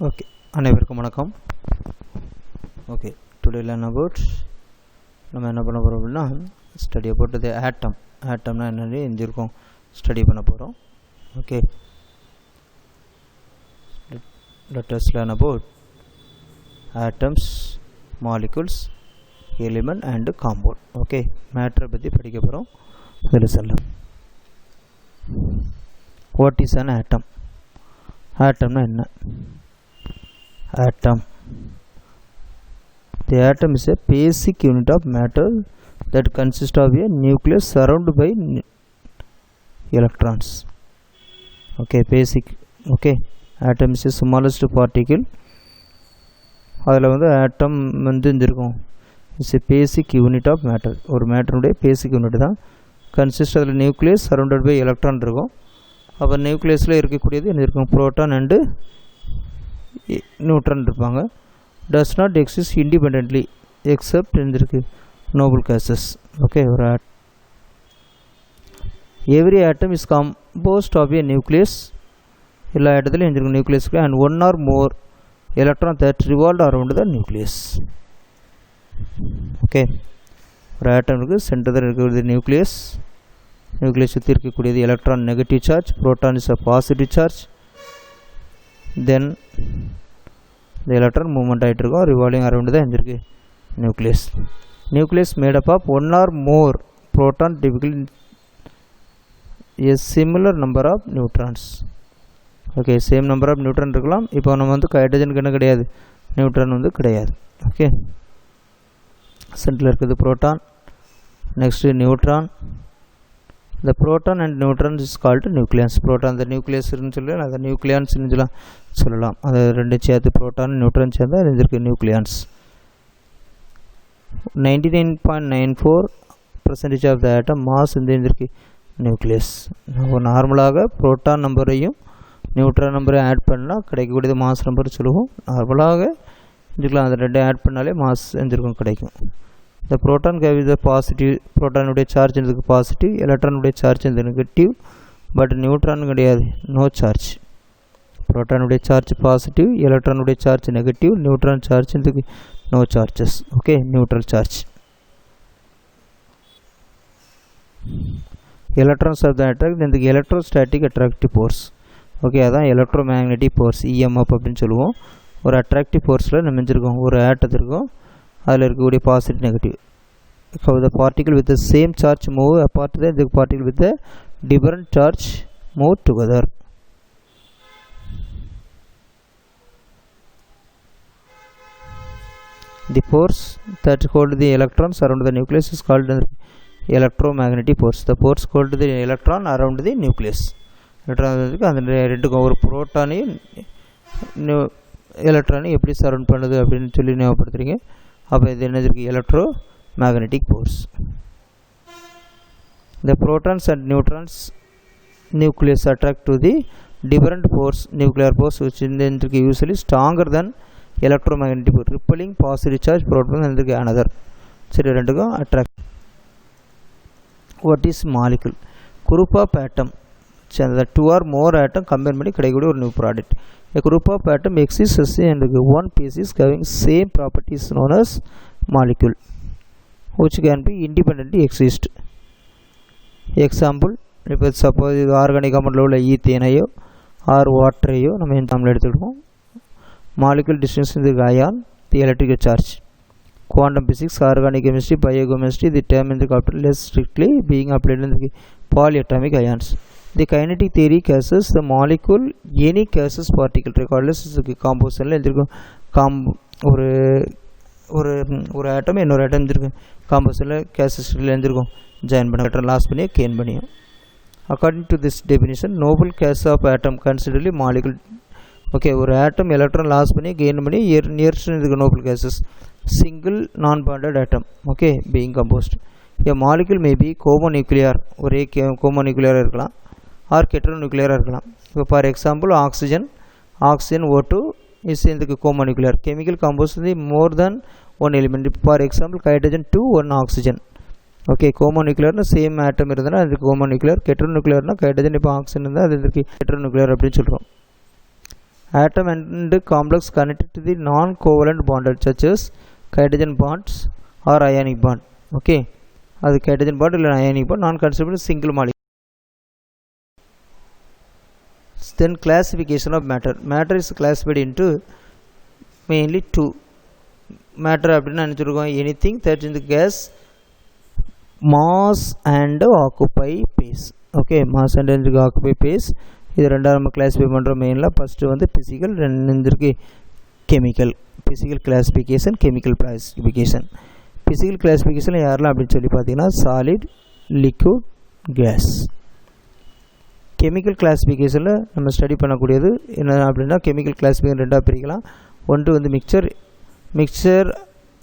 Okay, அனைவருக்கும் வணக்கம். Okay, today learn about நம்ம என்ன பண்ண போறோம் அப்படினா ஸ்டடி about the atomனா என்னன்னு தெரிஞ்சிருக்கோம் ஸ்டடி பண்ண போறோம். Okay, let us learn about atoms, molecules, element and compound. Okay, matter பத்தி படிக்க போறோம். இதுல சொல்லலாம். What is an atom? Atomனா என்ன? Atom. The atom is a basic unit of matter that consists of a nucleus surrounded by electrons. Okay, basic. Okay, atom is the smallest particle. அதில் வந்து atom வந்து இருக்கும். It's a basic unit of matter. ஒரு மேட்டருடைய basic unit தான். Consists of the nucleus surrounded by electron இருக்கும். அப்போ நியூக்ளியஸில் இருக்கக்கூடியது என்ன இருக்கும்? புரோட்டான் அண்டு நியூட்ரான் இருப்பாங்க. does not exist independently except இருந்திருக்கு noble gases. okay, ஒரு every atom is composed of a nucleus. எல்லா இடத்துலையும் இருந்திருக்கு nucleus and one or more electron that revolve around the nucleus. okay, ஒரு ஆட்டமுக்கு சென்டரில் இருக்கக்கூடிய நியூக்ளியஸ் சுற்றி இருக்கக்கூடியது electron negative charge, proton is a positive charge. Then இந்த எலக்ட்ரான் மூவ்மெண்ட் ஆகிட்டு இருக்கும், ரிவால்விங் அரவுண்டு தான் இருந்திருக்கு nucleus made up of one or more proton, typically a similar number of neutrons. Okay, same number of neutron இருக்கலாம். இப்போ நம்ம வந்து ஹைட்ரஜனுக்கு என்ன கிடையாது, நியூட்ரான் வந்து கிடையாது. ஓகே, சென்டரில் இருக்குது proton, next neutron. The proton and neutron is called nucleons. Proton the nucleus ன்னு சொல்லலாம், அது nucleons ன்னு சொல்லலாம். அது ரெண்டு சேர்த்து புரோட்டான் நியூட்ரான் சேர்ந்தா இருந்திருக்கு nucleons. 99.94% of the atom mass இருந்திருக்கு நியூக்ளியஸ். நார்மலாக புரோட்டான் நம்பரையும் நியூட்ரான் நம்பரையும் ஆட் பண்ணால் கிடைக்கக்கூடியது மாஸ் நம்பர் சொல்லுவோம். நார்மலாக இருக்கலாம், அது ரெண்டு ஆட் பண்ணாலே மாஸ் இருந்திருக்கும் கிடைக்கும். The proton carries the positive, proton உடைய சார்ஜ் இருக்கு பாசிட்டிவ், எலக்ட்ரான் உடைய சார்ஜ் இருக்கு நெகட்டிவ். பட் நியூட்ரான் கிடையாது, நோ சார்ஜ். புரோட்டான் உடைய சார்ஜ் பாசிட்டிவ், எலக்ட்ரான் உடைய சார்ஜ் நெகட்டிவ், நியூட்ரான் சார்ஜ் இருக்கு no charges. Okay, neutral charge. Electrons of the attract இந்த electrostatic attractive force. Okay, அதான் எலக்ட்ரோ மேக்னெட்டிக் ஃபோர்ஸ், இஎம்எஃப் அப்படின்னு சொல்லுவோம். ஒரு அட்ராக்டிவ் ஃபோர்ஸில் நம்ம செஞ்சுருக்கோம், ஒரு ஆட்டத்திற்கும் அதில் இருக்கக்கூடிய பாசிட்டிவ் நெகட்டிவ். இப்போ the particle with the same charge move apart, the particle with the different charge move together. The force that hold the electrons around the nucleus is called electromagnetic force. The force hold the electron around the nucleus. Electron அந்த ரெண்டுக்கும், ஒரு புரோட்டானையும் எலக்ட்ரானையும் எப்படி surround பண்ணுது அப்படின்னு சொல்லி ஞாபகப்படுத்துறீங்க. அப்போ இது என்ன இருக்குது, electro magnetic force. The protons and neutrons nucleus attract to the different force, nuclear force which is usually stronger than electromagnetic force, repelling positive charge proton and another. சரி, ரெண்டுக்கும் attract. What is molecule? group of atom, the two or more atom combine பண்ணி கிடைக்கக்கூடிய ஒரு new product. A group of atom exists and one species having same properties known as molecule, which can be independently exist. Example, if suppose organic compound உள்ள ஈத்தேனையோ or வாட்டரையோ நம்ம example எடுத்துடுவோம். molecule distinction is ion, the electrical charge. Quantum physics, organic chemistry, biochemistry, the term in the capital less strictly being applied in the polyatomic ions. The kinetic theory cases the molecule any gaseous particle regardless composition இருக்கும். ஒரு ஒரு ஒரு ஆட்டம் இன்னொரு ஆட்டம் இருக்கும் காம்போசிஷனில் கேசஸில் இருந்திருக்கும், join பண்ண atom loss பண்ணி gain பண்ணியும். According to this definition noble gas of atom considerably molecule. Okay, ஒரு ஆட்டம் எலக்ட்ரான் லாஸ் பண்ணி கெயின் பண்ணி நியர்ஸ்ட் இருக்கு noble gases. Single non bonded atom, okay, being composed. A molecule may be homonuclear, ஒரே கோமோநியூக்ளியராக இருக்கலாம், or ஹெட்ரோநியூக்ளியராக இருக்கலாம். இப்போ for example oxygen O2 is in the comonuclear. Chemical composition is more than one element. For example, hydrogen 2 1 oxygen. Okay, comonuclear na same atom irundha adu comonuclear. Heteronuclear na hydrogen ipo oxygen irundha adu heteronuclear appdi solrom. atom and complex connected to the non-covalent bonded such as hydrogen bonds or ionic bond. Okay, அது hydrogen bond or ionic bond non-constitutive single molecule. Then classification of matter. Matter is classified into mainly two. Matter அப்படினா நினைச்சிருக்கோம் anything that in the gas mass and occupy space. Okay, mass and occupy space. இது ரெண்டாவது நம்ம classify பண்ணுறோம். மெயினில் first வந்து physical, ரெண்டு இருக்கு chemical. Physical classification, chemical classification. Physical classification யாரெல்லாம் அப்படின்னு சொல்லி பார்த்தீங்கன்னா சாலிட், லிக்விட், கேஸ். கெமிக்கல் கிளாஸிஃபிகேஷனில் நம்ம ஸ்டடி பண்ணக்கூடியது என்ன அப்படின்னா கெமிக்கல் கிளாஸிஃபிகேஷன் ரெண்டாக பிரிக்கலாம். ஒன்று வந்து மிக்சர்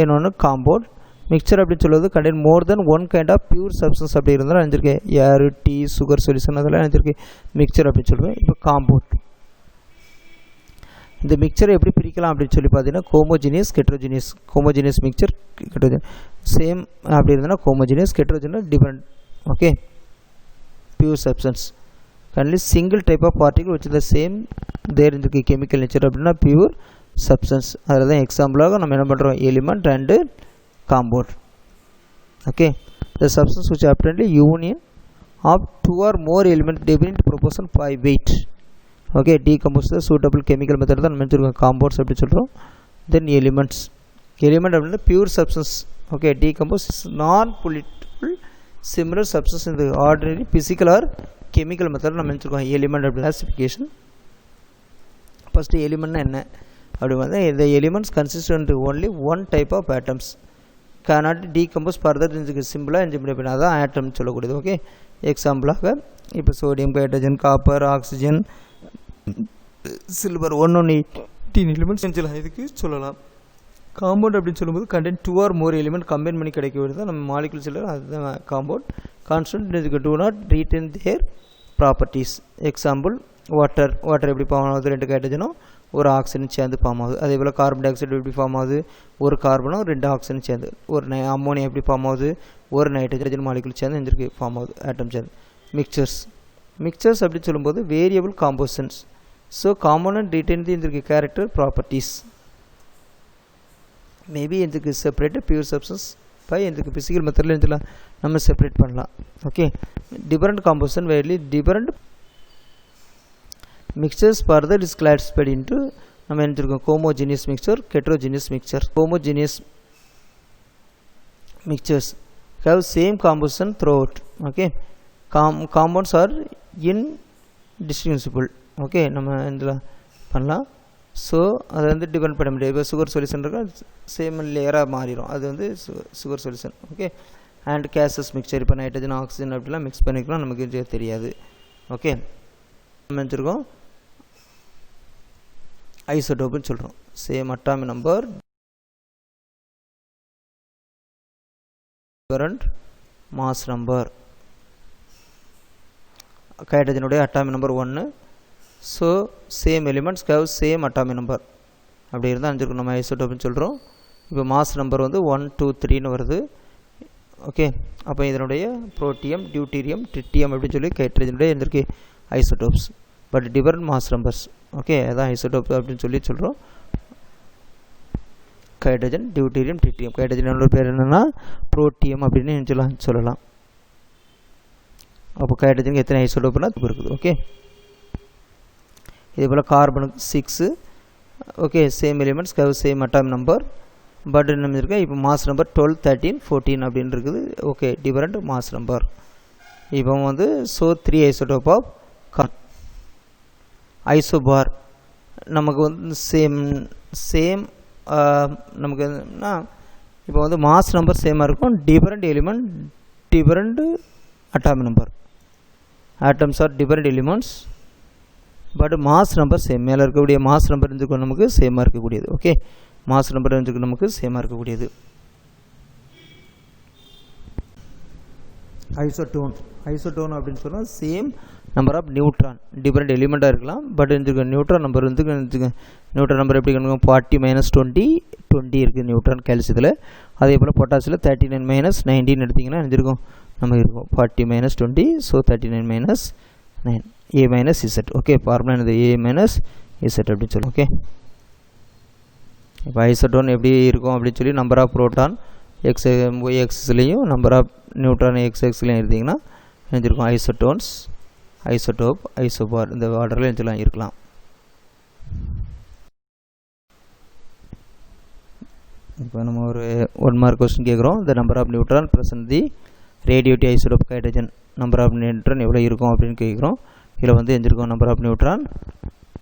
இன்னொன்று காம்பவுண்ட். மிக்சர் அப்படின்னு சொல்லுவது contain more than one kind of pure substance அப்படி இருந்தாலும் நினைச்சிருக்கேன் ஏர், டீ, சுகர் சொல்யூஷன் அதெல்லாம் நினைச்சிருக்கேன் மிக்சர் அப்படின்னு சொல்லுவேன். இப்போ காம்பவுண்ட், இந்த மிக்சரை எப்படி பிரிக்கலாம் அப்படின்னு சொல்லி பார்த்தீங்கன்னா homogeneous, heterogeneous. Homogeneous mixture, heterogeneous same அப்படி இருந்ததுன்னா homogeneous, heterogeneous different. Okay, pure substance only single type of particle which is the same there in the chemical nature அப்படின்னா பியூர் சப்ஸ்டன்ஸ். அதில் தான் எக்ஸாம்பிளாக நம்ம என்ன பண்ணுறோம் element and compound. Okay, the substance which apparently union of two or more elements definite proportion by weight. Okay, decompose the suitable chemical method தான் mention compounds அப்படி சொல்கிறோம். Then elements, element அப்படின்னா pure substance. Okay, decompose is non-polymer similar substance in the ordinary physical or chemical method நம்ம mention element அப்படி classification. First element என்ன அப்படி வந்து the elements consist of only one type of atoms cannot decompose further into சிம்பிளாக engine அப்படின்னா தான் ஆட்டம் சொல்லக்கூடியது. Okay, எக்ஸாம்பிளாக இப்போ sodium, hydrogen, copper, oxygen, silver 118 elements இதுக்கு சொல்லலாம். காம்பவுண்ட் அப்படின்னு சொல்லும்போது content 2 or more element combine பண்ணி கிடைக்கிறது தான் நம்ம மாலிகுல் சொல்லலாம். அதுதான் காம்பவுண்ட். கான்ஸ்டன்ட் இதுக்கு do not retain their properties. Example water எப்படி ஃபார்ம் ஆகுது, 2 ஹைட்ரஜனும் ஒரு ஆக்சிஜன் சேர்ந்து ஃபார்ம் ஆகுது. அதே போல் கார்பன் டை ஆக்சைடு எப்படி ஃபார்ம் ஆகுது, ஒரு கார்பனும் 2 ஆக்சிஜன் சேர்ந்து. ஒரு அம்மோனியா எப்படி ஃபார்ம் ஆகுது, ஒரு நைட்ரஜன் மாலிகுல் சேர்ந்து எந்திருக்கு ஃபார்ம் ஆகுது, ஆட்டம் சேர்ந்து. மிக்சர்ஸ் அப்படின்னு சொல்லும்போது variable compositions. So component retain the character properties maybe இதுக்கு செப்பரேட் பியூர் சப்ஸ்டன்ஸ் பை இதுக்கு ஃபிசிக்கல் மெத்தடில் இருந்துலாம் நம்ம செப்பரேட் பண்ணலாம். Okay, different composition very different mixtures further is classified into நம்ம என்ன homogeneous mixture, heterogeneous mixture. Homogeneous mixtures have same composition throughout. Okay, compounds are indistinguishable. Okay, நம்ம இதில் பண்ணலாம். ஸோ அதை வந்து டிபெண்ட் பண்ண முடியாது. இப்போ சுகர் சொல்யூஷன் இருக்கா சேம் லேயராக மாறிடும், அது வந்து sugar solution. Okay, and gases mixture இப்போ நைட்ரஜன், ஆக்சிஜன் அப்படிலாம் மிக்ஸ் பண்ணிக்கலாம், நமக்கு தெரியாது. ஓகே, நம்ம வச்சுருக்கோம் ஐசோடோப்னு சொல்கிறோம். Same atomic number, different mass number. ஹைட்ரஜனுடைய atomic number 1. So same elements have same atomic number அப்படி இருந்தால் அஞ்சிருக்கோம் நம்ம ஐசோடோப்னு சொல்கிறோம். இப்போ மாஸ் நம்பர் வந்து 1, 2, 3ன்னு வருது. ஓகே, அப்போ இதனுடைய புரோட்டியம், டியூட்டீரியம், ட்ரிட்டியம் அப்படின்னு சொல்லி ஹைட்ரஜனுடைய இருந்திருக்கு isotopes, but different mass numbers. Okay, அதான் ஐசோடோப் அப்படின்னு சொல்கிறோம். Hydrogen, deuterium, tritium. ஹைட்ரஜனோட பேர் என்னென்னா புரோட்டியம் அப்படின்னு சொல்லலாம். அப்போ ஹைட்ரஜனுக்கு எத்தனை ஐசோடோப்னா இருக்குது. ஓகே, இதே போல் கார்பனுக்கு 6. Okay, same elements have same atomic number, but என்ன இருக்கா இப்போ மாஸ் நம்பர் 12, 13, 14 அப்படின்னு இருக்குது. Okay, different mass number. இப்போ வந்து so 3 isotope of carbon. Isobar நமக்கு வந்து சேம் நமக்கு என்னன்னா இப்போ வந்து மாஸ் நம்பர் சேமாக இருக்கும், different element, different atomic number. Atoms R different elements but mass number same. மேலே இருக்கக்கூடிய மாஸ் நம்பர் இருந்துக்கும் நமக்கு சேமாக இருக்கக்கூடியது. ஓகே, மாஸ் நம்பர் இருந்துக்கும் நமக்கு சேமாக இருக்கக்கூடியது. ஐசோடோன் அப்படின்னு சொன்னால் same number of neutron, different எலிமெண்ட்டாக இருக்கலாம், பட் இந்த நியூட்ரான் நம்பர் வந்து நியூட்ரான் நம்பர் எப்படி கணக்கு 40 - 20 இருக்குது நியூட்ரான் கால்சியத்தில். அதே போல் பொட்டாசியில் 39 - 19 எடுத்திங்கன்னா நினைச்சிருக்கோம் நமக்கு இருக்கும் 40 - 20. So 39 - 9 A - Z. Okay, formula என்னது A - இசட் அப்படின்னு சொல்லி. ஓகே, இப்போ ஐசோடோன் எப்படி இருக்கும் அப்படின்னு சொல்லி number of proton X Y எக்ஸஸ்லேயும் நம்பர் ஆஃப் நியூட்ரான் எக்ஸ்எக்ஸ்லேயும் எடுத்திங்கன்னா எழுந்திருக்கும் ஐசோடோன்ஸ், ஐசோடோப், ஐசோபார் இந்த ஆர்டரில் எழுந்தலாம் இருக்கலாம். இப்போ நம்ம ஒரு 1 மார்க் கொஸ்டின் கேட்குறோம். இந்த number of neutron present the radioactive isotope hydrogen number of neutron எவ்வளோ இருக்கும் அப்படின்னு கேட்குறோம். இதில் வந்து எழுந்திருக்கும் number of neutron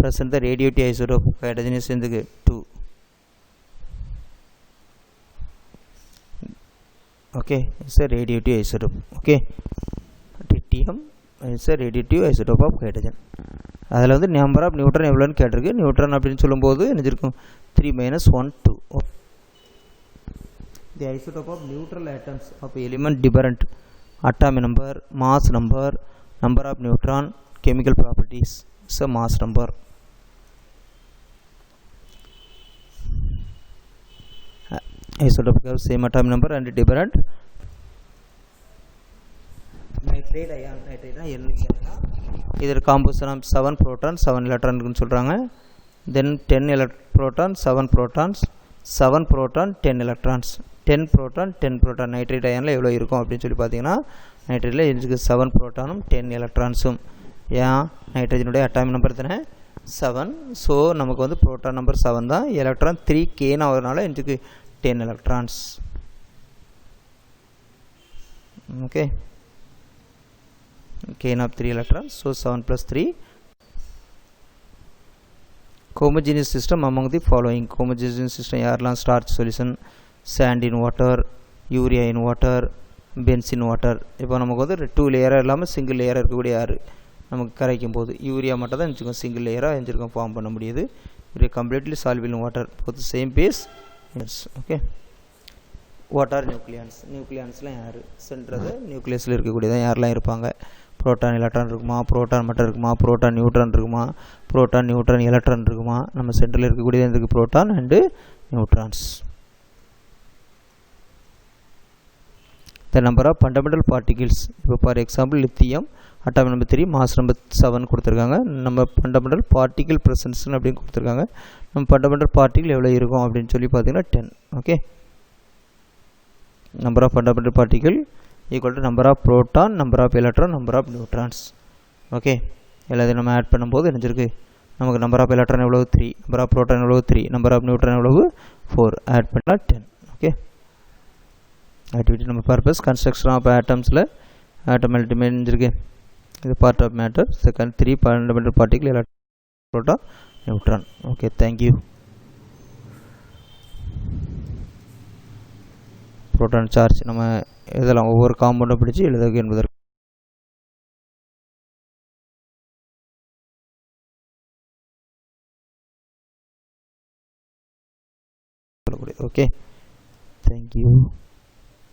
present the radioactive isotope hydrogen is எந்துக்கு 2. Okay, it's a radiative isotope. Okay, tritium it's a radiative isotope of hydrogen. அதில் வந்து நம்பர் ஆஃப் நியூட்ரான் எவ்வளோன்னு கேட்டிருக்கு. நியூட்ரான் அப்படின்னு சொல்லும்போது என்னிருக்கும் 3 - 1 2. The isotope of neutral atoms of element different atomic number, mass number, number of neutron, chemical properties is a mass number. Isotope have same atomic number and different. Nitrate ion, either composition of 7 protons 7 electrons னு சொல்றாங்க. Then 10 protons 7 protons 7 proton 10 electrons 10 proton 10 proton. Nitrate அயனில் எவ்வளோ இருக்கும் அப்படின்னு சொல்லி பார்த்தீங்கன்னா நைட்ரேட்டில் இதுக்கு 7 புரோட்டானும் 10 எலக்ட்ரான்ஸும். ஏன் நைட்ரஜனுடைய atomic number தானே 7. ஸோ நமக்கு வந்து புரோட்டான் நம்பர் 7 தான். எலக்ட்ரான் 3 கேன்னு ஆகிறதுனால இதுக்கு 10 electrons. Okay, gain of 3 electrons, so 7 + 3. Homogeneous system among the following. Homogeneous system யாரெல்லாம் starch solution, sand in water, urea in water, benzene water. இப்போ நமக்கு வந்து 2 லேயர் இல்லாமல் சிங்கிள் லேயர் இருக்கக்கூடிய யார் நமக்கு கரைக்கும் போது யூரியா மட்டும் தான் இருந்துச்சுக்கோம் சிங்கிள் லேயராக இருந்துருக்கோம் ஃபார்ம் பண்ண முடியுது. இது completely soluble in water both same phase. Yes, okay. What are nucleons? நியூக்ளியான்ஸ்லாம் யார்? சென்ட்ரது நியூக்ளியஸில் இருக்கக்கூடியதான் யாரெல்லாம் இருப்பாங்க? புரோட்டான் எலக்ட்ரான் இருக்குமா, புரோட்டான் மட்டும் இருக்குமா, புரோட்டான் நியூட்ரான் இருக்குமா, புரோட்டான் நியூட்ரான் எலக்ட்ரான் இருக்குமா? நம்ம சென்ட்ரலில் இருக்கக்கூடியது இருக்குது proton and neutrons. The number of fundamental particles. இப்போ for example lithium atomic number 3 mass number 7 கொடுத்துருக்காங்க. நம்ம ஃபண்டமெண்டல் பார்ட்டிகிள் ப்ரெசன்ஸ்னு அப்படின்னு கொடுத்துருக்காங்க. நம்ம ஃபண்டமெண்டல் பார்ட்டிகிள் எவ்வளோ இருக்கும் அப்படின்னு சொல்லி பார்த்தீங்கன்னா 10. Okay, number of fundamental particle equal to number of proton, number of electron, number of neutrons. Okay, எல்லாத்தையும் நம்ம ஆட் பண்ணும்போது என்னஞ்சிருக்கு நமக்கு நம்பர் ஆஃப் எலக்ட்ரான் எவ்வளவு 3, நம்பர் ஆஃப் புரோட்டான் எவ்வளவு 3, நம்பர் ஆஃப் நியூட்ரான் எவ்வளவு 4, ஆட் பண்ணால் 10. ஓகே, ஆக்டிவிட்டி நம்ம பர்பஸ் கன்ஸ்ட்ரக்ஷன் ஆஃப் ஆட்டம்ஸில் ஆட்டம் எலிமெண்ட் இருக்கு. இது part of matter. Second 3 fundamental particle electron, proton, neutron. Okay, thank you. Proton charge நம்ம இதெல்லாம் ஒவ்வொரு காம்பவுண்டும் பிடிச்சி எழுதுக என்பதற்கு ஓகே, தேங்க்யூ.